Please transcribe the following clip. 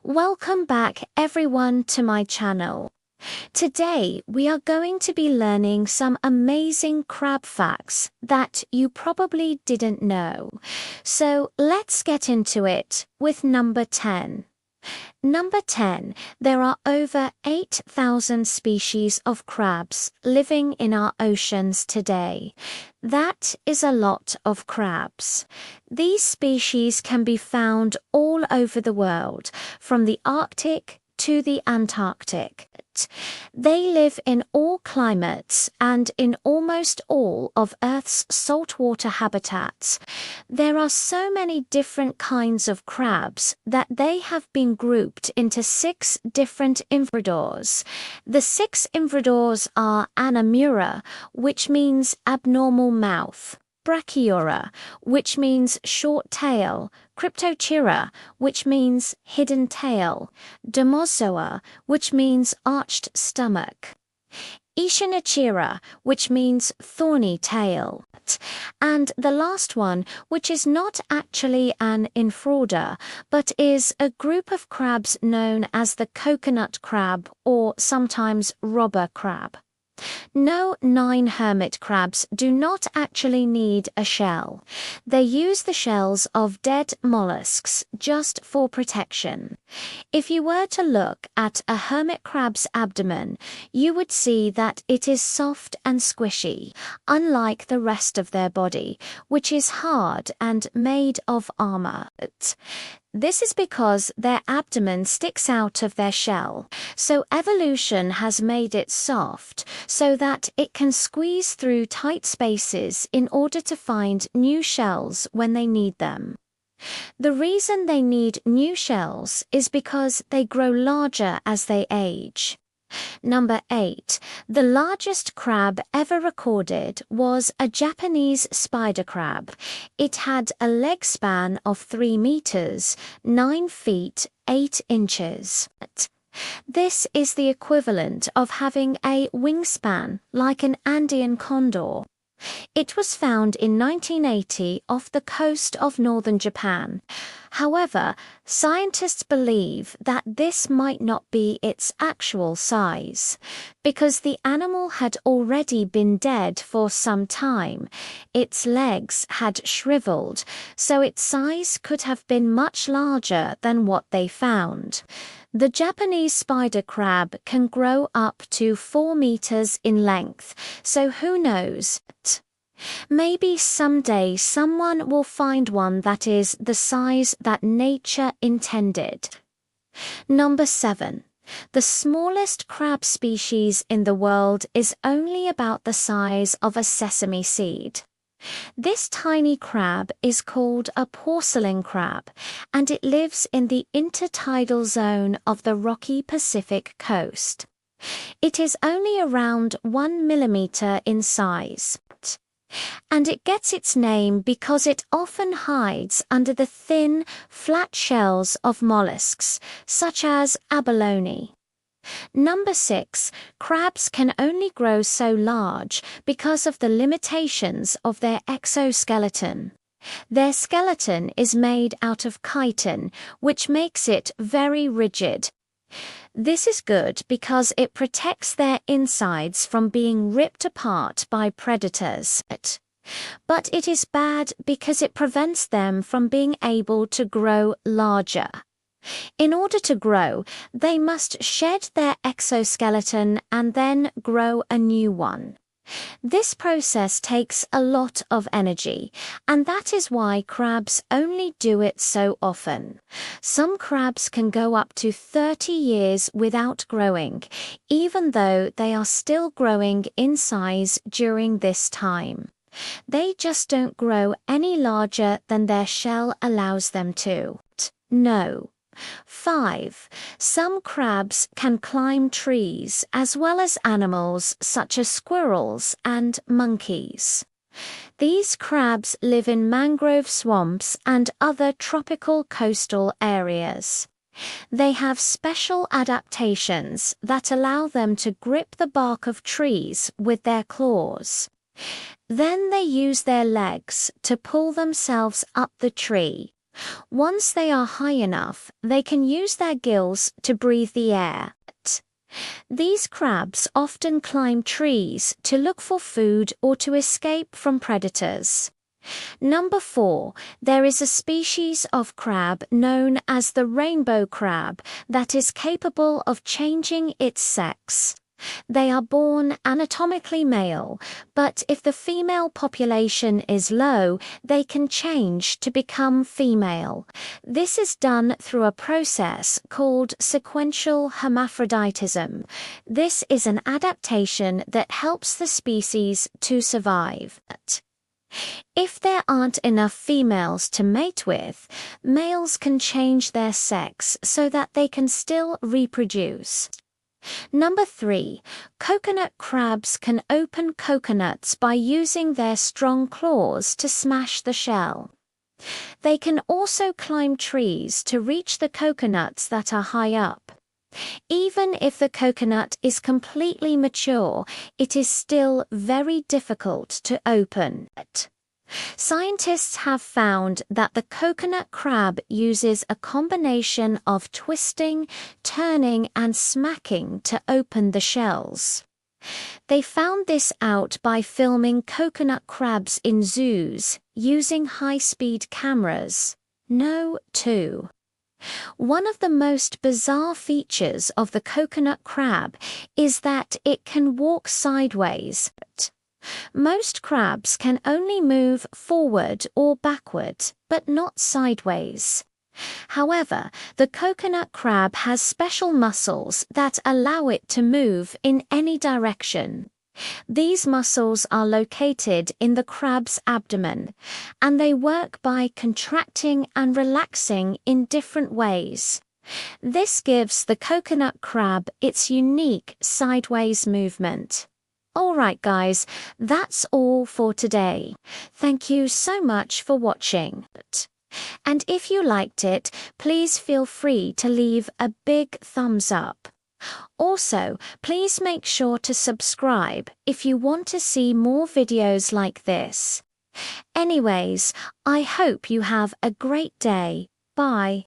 Welcome back everyone to my channel. Today we are going to be learning some amazing crab facts that you probably didn't know. So let's get into it with number 10. Number 10, there are over 8,000 species of crabs living in our oceans today. That is a lot of crabs. These species can be found all over the world, from the Arctic to the Antarctic. They live in all climates and in almost all of Earth's saltwater habitats. There are so many different kinds of crabs that they have been grouped into 6 different infradors. The 6 infradors are Anomura, which means abnormal mouth; Brachyura, which means short tail; Cryptochira, which means hidden tail; Demozoa, which means arched stomach; Echinochira, which means thorny tail; and the last one, which is not actually an infrauda, but is a group of crabs known as the coconut crab or sometimes robber crab. No 9 hermit crabs do not actually need a shell. They use the shells of dead mollusks just for protection. If you were to look at a hermit crab's abdomen, you would see that it is soft and squishy, unlike the rest of their body, which is hard and made of armor. This is because their abdomen sticks out of their shell, so evolution has made it soft so that it can squeeze through tight spaces in order to find new shells when they need them. The reason they need new shells is because they grow larger as they age. Number 8. The largest crab ever recorded was a Japanese spider crab. It had a leg span of 3 meters, 9 feet, 8 inches. This is the equivalent of having a wingspan like an Andean condor. It was found in 1980 off the coast of northern Japan. However, scientists believe that this might not be its actual size. Because the animal had already been dead for some time, its legs had shriveled, so its size could have been much larger than what they found. The Japanese spider crab can grow up to 4 meters in length, so who knows? Maybe someday someone will find one that is the size that nature intended. Number 7. The smallest crab species in the world is only about the size of a sesame seed. This tiny crab is called a porcelain crab, and it lives in the intertidal zone of the rocky Pacific coast. It is only around 1 millimeter in size, and it gets its name because it often hides under the thin, flat shells of mollusks, such as abalone. Number 6. Crabs can only grow so large because of the limitations of their exoskeleton. Their skeleton is made out of chitin, which makes it very rigid. This is good because it protects their insides from being ripped apart by predators. But it is bad because it prevents them from being able to grow larger. In order to grow, they must shed their exoskeleton and then grow a new one. This process takes a lot of energy, and that is why crabs only do it so often. Some crabs can go up to 30 years without growing, even though they are still growing in size during this time. They just don't grow any larger than their shell allows them to. No. 5. Some crabs can climb trees as well as animals such as squirrels and monkeys. These crabs live in mangrove swamps and other tropical coastal areas. They have special adaptations that allow them to grip the bark of trees with their claws. Then they use their legs to pull themselves up the tree. Once they are high enough, they can use their gills to breathe the air. These crabs often climb trees to look for food or to escape from predators. Number 4, there is a species of crab known as the rainbow crab that is capable of changing its sex. They are born anatomically male, but if the female population is low, they can change to become female. This is done through a process called sequential hermaphroditism. This is an adaptation that helps the species to survive. If there aren't enough females to mate with, males can change their sex so that they can still reproduce. Number 3, coconut crabs can open coconuts by using their strong claws to smash the shell. They can also climb trees to reach the coconuts that are high up. Even if the coconut is completely mature, it is still very difficult to open. Scientists have found that the coconut crab uses a combination of twisting, turning, and smacking to open the shells. They found this out by filming coconut crabs in zoos using high-speed cameras. No, 2. One of the most bizarre features of the coconut crab is that it can walk sideways. Most crabs can only move forward or backward, but not sideways. However, the coconut crab has special muscles that allow it to move in any direction. These muscles are located in the crab's abdomen, and they work by contracting and relaxing in different ways. This gives the coconut crab its unique sideways movement. Alright guys, that's all for today. Thank you so much for watching. And if you liked it, please feel free to leave a big thumbs up. Also, please make sure to subscribe if you want to see more videos like this. Anyways, I hope you have a great day. Bye.